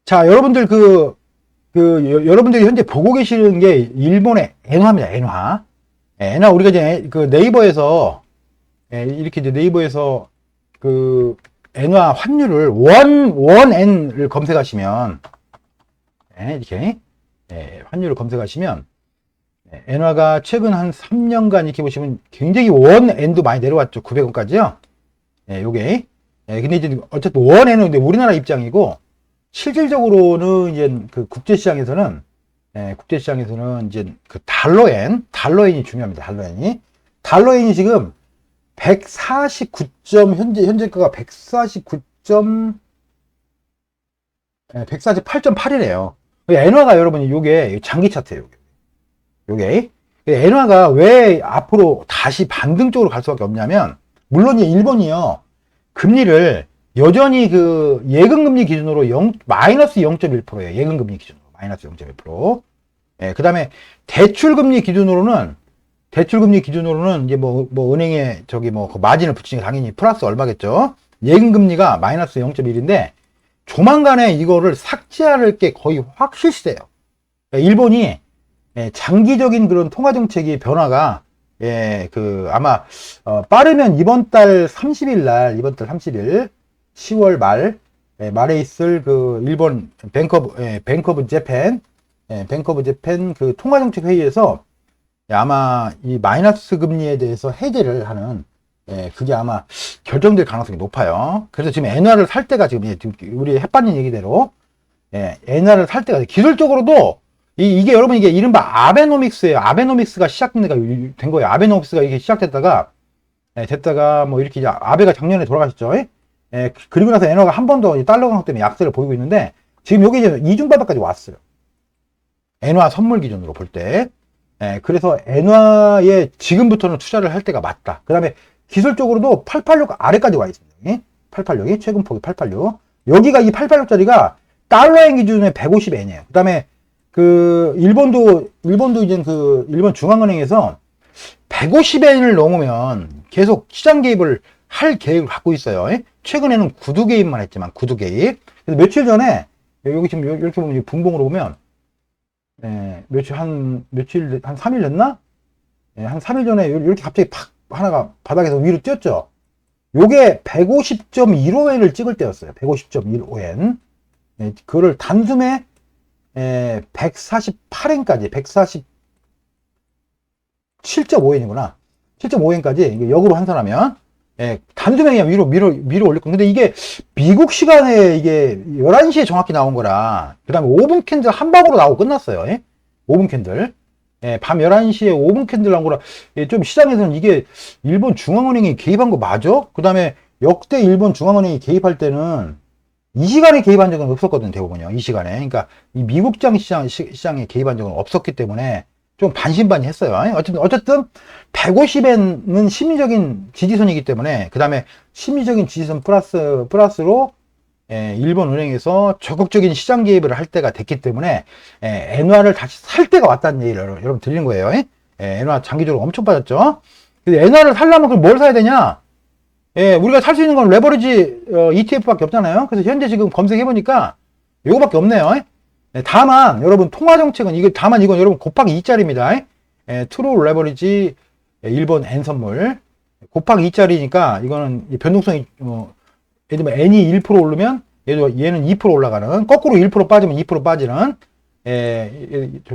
자, 여러분들 여러분들이 현재 보고 계시는 게 일본의 엔화입니다. 엔화. 엔화 우리가 이제 그 네이버에서 이렇게 이제 네이버에서 그 엔화 환율을 원엔을 검색하시면 이렇게 환율을 검색하시면 엔화가 최근 한 3년간 이렇게 보시면 굉장히 원엔도 많이 내려왔죠. 900원까지요. 요게. 근데 이제 어쨌든 원엔은 근데 우리나라 입장이고 실질적으로는 이제 그 국제시장에서는 이제 그 달러엔이 중요합니다. 달러엔이 지금 149점 현재가가 148.8이래요. 엔화가 여러분이 요게 장기 차트예요. 요게 엔화가 왜 앞으로 다시 반등적으로 갈 수밖에 없냐면, 물론 일본이요 금리를 여전히 그 예금금리 기준으로 마이너스 0.1%예요. 예금금리 기준으로 마이너스 0.1%. 그 다음에 대출금리 기준으로는 이제 은행에 그 마진을 붙이니까 당연히 플러스 얼마겠죠. 예금금리가 마이너스 0.1인데 조만간에 이거를 삭제할 게 거의 확실시돼요. 일본이 장기적인 그런 통화정책의 변화가 아마 빠르면 이번 달 30일 10월 말에 있을 그 일본 뱅크 오브 재팬 그 통화정책 회의에서 아마 이 마이너스 금리에 대해서 해제를 하는 그게 아마 결정될 가능성이 높아요. 그래서 지금 엔화를 살 때가 지금 우리 햇반님 얘기대로 엔화를 살 때가 기술적으로도 이게 여러분 이게 이른바 아베노믹스예요. 아베노믹스가 된 거예요. 아베노믹스가 이게 시작됐다가 뭐 이렇게 이제 아베가 작년에 돌아가셨죠. 그리고 나서 엔화가 한 번 더 달러 강화 때문에 약세를 보이고 있는데 지금 여기 이제 이중바닥까지 왔어요. 엔화 선물 기준으로 볼 때. 그래서 엔화에 지금부터는 투자를 할 때가 맞다. 그 다음에 기술적으로도 886 아래까지 와 있습니다. 886이 최근 폭이 886. 여기가 이 886짜리가 달러엔 기준에 150엔이에요. 그 다음에 그 일본도 이제 그 일본 중앙은행에서 150엔을 넘으면 계속 시장 개입을 할 계획을 갖고 있어요. 최근에는 구두 개입만 했지만 구두 개입. 그래서 며칠 전에 여기 지금 이렇게 보면 분봉으로 보면 한 3일 됐나? 한 3일 전에 이렇게 갑자기 팍 하나가 바닥에서 위로 뛰었죠. 요게 150.15엔을 찍을 때였어요. 150.15엔. 그거를 단숨에 148엔까지 147.5엔이구나. 7.5엔까지 역으로 환산하면 단숨에 그냥 위로 올릴 겁니다. 근데 이게 미국 시간에 이게 11시에 정확히 나온 거라, 그 다음에 5분 캔들 한 방으로 나오고 끝났어요. 5분 캔들. 밤 11시에 5분 캔들 나온 거라, 좀 시장에서는 이게 일본 중앙은행이 개입한 거 맞아? 그 다음에 역대 일본 중앙은행이 개입할 때는 이 시간에 개입한 적은 없었거든요, 대부분요. 이 시간에. 그러니까 이 미국장 시장에 개입한 적은 없었기 때문에 좀 반신반의했어요. 어쨌든 150엔은 심리적인 지지선이기 때문에, 그 다음에 심리적인 지지선 플러스로 일본 은행에서 적극적인 시장 개입을 할 때가 됐기 때문에 엔화를 다시 살 때가 왔다는 얘기를 여러분 들린 거예요. 엔화 장기적으로 엄청 빠졌죠. 근데 엔화를 살려면 그럼 뭘 사야 되냐? 우리가 살 수 있는 건 레버리지 ETF밖에 없잖아요. 그래서 현재 지금 검색해 보니까 요거밖에 없네요. 다만 여러분 통화정책은 이건 여러분 곱하기 2짜리입니다. 트루 레버리지 일본 N 선물 곱하기 2짜리니까 이거는 변동성이 예를 들면 N이 1% 오르면 얘는 2% 올라가는, 거꾸로 1% 빠지면 2% 빠지는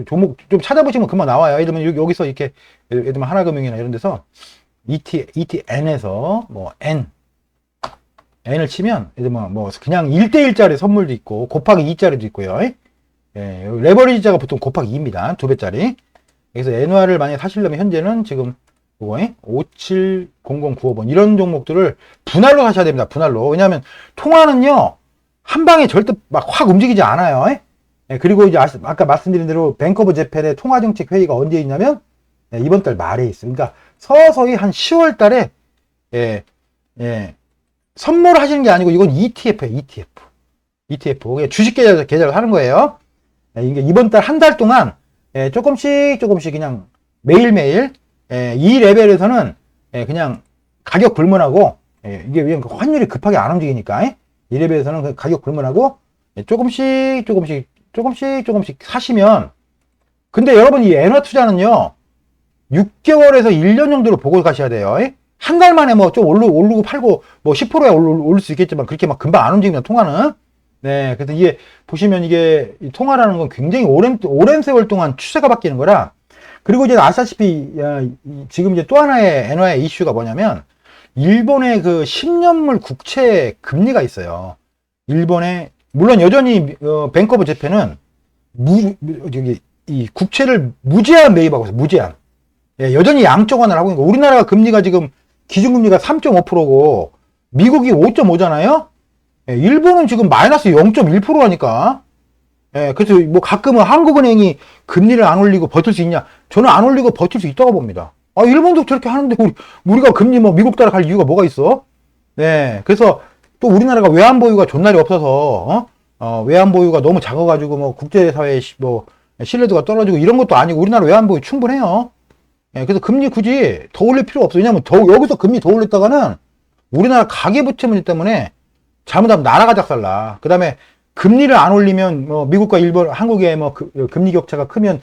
종목 좀 찾아보시면 금방 나와요. 예를 들면 여기서 이렇게 예를 들면 하나금융이나 이런 데서 ETN에서 뭐 N을 치면 예를 들면 뭐 그냥 1대1짜리 선물도 있고 곱하기 2짜리도 있고요. 레버리지자가 보통 곱하기 2입니다. 2배짜리. 그래서 엔화를 만약에 사시려면 현재는 지금 570095번 이런 종목들을 분할로 사셔야 됩니다. 분할로. 왜냐하면 통화는요 한 방에 절대 막 확 움직이지 않아요. 그리고 이제 아까 말씀드린 대로 뱅크 오브 재팬의 통화정책 회의가 언제 있냐면 이번 달 말에 있어요. 그러니까 서서히 한 10월 달에 선물하시는 게 아니고 이건 ETF예요. ETF. 주식 계좌를 하는 거예요. 이게 이번 달 한 달 동안 조금씩 그냥 매일매일 이 레벨에서는 그냥 가격 불문하고, 이게 왜 환율이 급하게 안 움직이니까 이 레벨에서는 가격 불문하고 조금씩 사시면, 근데 여러분 이 엔화 투자는요 6개월에서 1년 정도로 보고 가셔야 돼요. 한 달 만에 뭐 좀 오르고 팔고 뭐 10%야 오를 수 있겠지만 그렇게 막 금방 안 움직이면 통화는. 네, 그래서 이게 보시면 이게 통화라는 건 굉장히 오랜 세월 동안 추세가 바뀌는 거라. 그리고 이제 아시다시피 지금 이제 또 하나의 엔화의 이슈가 뭐냐면 일본의 그 10년물 국채 금리가 있어요. 일본의 물론 여전히 뱅크 오브 재팬은 이 국채를 무제한 매입하고 있어요. 무제한. 예, 여전히 양적 완화를 하고 있는 거. 우리나라가 금리가 지금 기준금리가 3.5%고 미국이 5.5잖아요. 예, 일본은 지금 마이너스 0.1%라니까. 예, 그래서 뭐 가끔은 한국은행이 금리를 안 올리고 버틸 수 있냐? 저는 안 올리고 버틸 수 있다고 봅니다. 아, 일본도 저렇게 하는데 우리가 금리 뭐 미국 따라갈 이유가 뭐가 있어? 네, 그래서 또 우리나라가 외환 보유가 존날이 없어서 외환 보유가 너무 작아가지고 뭐 국제사회에 뭐 신뢰도가 떨어지고 이런 것도 아니고 우리나라 외환 보유 충분해요. 예, 그래서 금리 굳이 더 올릴 필요 없어요. 왜냐면 여기서 금리 더 올렸다가는 우리나라 가계부채 문제 때문에 잘못하면 나라가 작살나. 그 다음에 금리를 안 올리면 뭐 미국과 일본, 한국의 뭐 금리 격차가 크면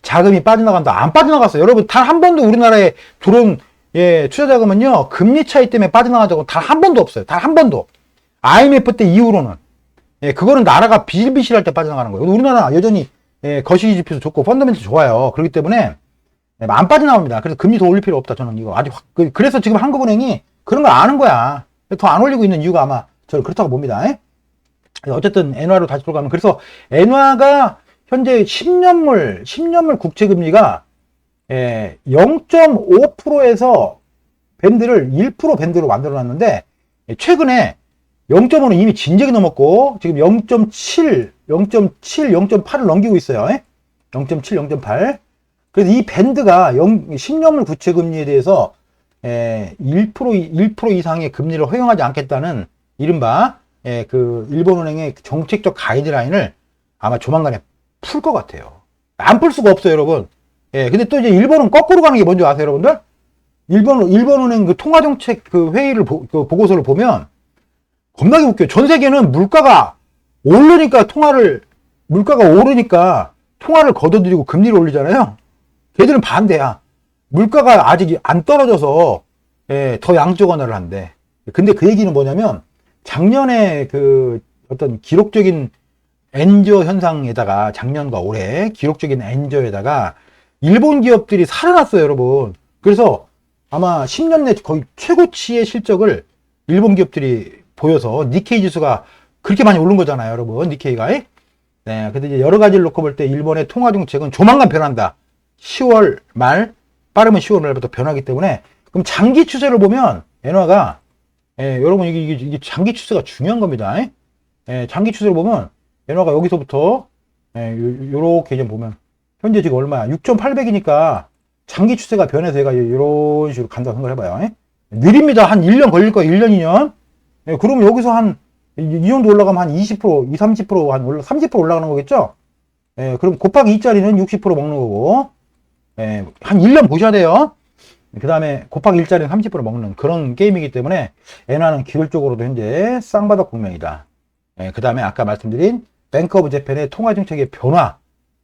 자금이 빠져나간다. 안 빠져나갔어요. 여러분 단 한 번도 우리나라에 들어온 투자 자금은요 금리 차이 때문에 빠져나간 적은 단 한 번도 없어요. 단 한 번도. IMF 때 이후로는 그거는 나라가 비실비실할 때 빠져나가는 거예요. 우리나라 여전히 거시기 지표도 좋고 펀더멘트 좋아요. 그렇기 때문에 안 빠져나옵니다. 그래서 금리 더 올릴 필요 없다. 저는 이거 아직 그래서 지금 한국은행이 그런 걸 아는 거야. 더 안 올리고 있는 이유가 아마 저는 그렇다고 봅니다. 어쨌든 엔화로 다시 돌아가면 그래서 엔화가 현재 10년물 국채 금리가 0.5%에서 밴드를 1% 밴드로 만들어 놨는데 최근에 0.5는 이미 진작에 넘었고 지금 0.7, 0.8을 넘기고 있어요. 0.7, 0.8. 그래서 이 밴드가 10년물 국채 금리에 대해서 1% 이상의 금리를 허용하지 않겠다는 이른바 그 일본은행의 정책적 가이드라인을 아마 조만간에 풀 것 같아요. 안 풀 수가 없어요, 여러분. 근데 또 이제 일본은 거꾸로 가는 게 뭔지 아세요, 여러분들? 일본은행 그 통화정책 그 회의를 그 보고서를 보면 겁나게 웃겨요. 전 세계는 물가가 오르니까 통화를 걷어들이고 금리를 올리잖아요. 걔들은 반대야. 물가가 아직 안 떨어져서 더 양적 완화를 한대. 근데 그 얘기는 뭐냐면 작년에 그 어떤 기록적인 엔저 현상에다가 작년과 올해 기록적인 엔저에다가 일본 기업들이 살아났어요, 여러분. 그래서 아마 10년 내 거의 최고치의 실적을 일본 기업들이 보여서 니케이 지수가 그렇게 많이 오른 거잖아요, 여러분. 니케이가. 네. 근데 이제 여러 가지를 놓고 볼 때 일본의 통화 정책은 조만간 변한다. 10월 말, 빠르면 10월 말부터 변하기 때문에 그럼 장기 추세를 보면 엔화가 여러분 이게 장기 추세가 중요한 겁니다. 장기 추세를 보면 엔화가 여기서부터 요렇게 좀 보면 현재 지금 얼마야? 6,800이니까 장기 추세가 변해서 얘가 이런 식으로 간다고 생각을 해봐요. 느립니다. 한 1년 걸릴 거예요. 1년, 2년. 그러면 여기서 이 정도 올라가면 한 20%, 20, 30% 30% 올라가는 거겠죠? 그럼 곱하기 2짜리는 60% 먹는 거고, 한 1년 보셔야 돼요. 그 다음에 곱하기 1짜리는 30% 먹는 그런 게임이기 때문에 엔화는 기술적으로도 현재 쌍바닥 국면이다. 그 다음에 아까 말씀드린 뱅크 오브 재팬의 통화정책의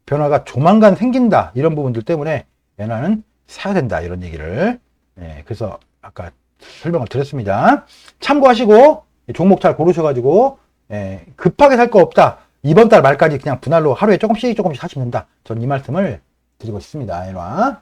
변화가 조만간 생긴다. 이런 부분들 때문에 엔화는 사야 된다. 이런 얘기를. 그래서 아까 설명을 드렸습니다. 참고하시고 종목 잘 고르셔가지고 급하게 살 거 없다. 이번 달 말까지 그냥 분할로 하루에 조금씩 하시면 된다. 저는 이 말씀을 드리고 싶습니다. 엔화.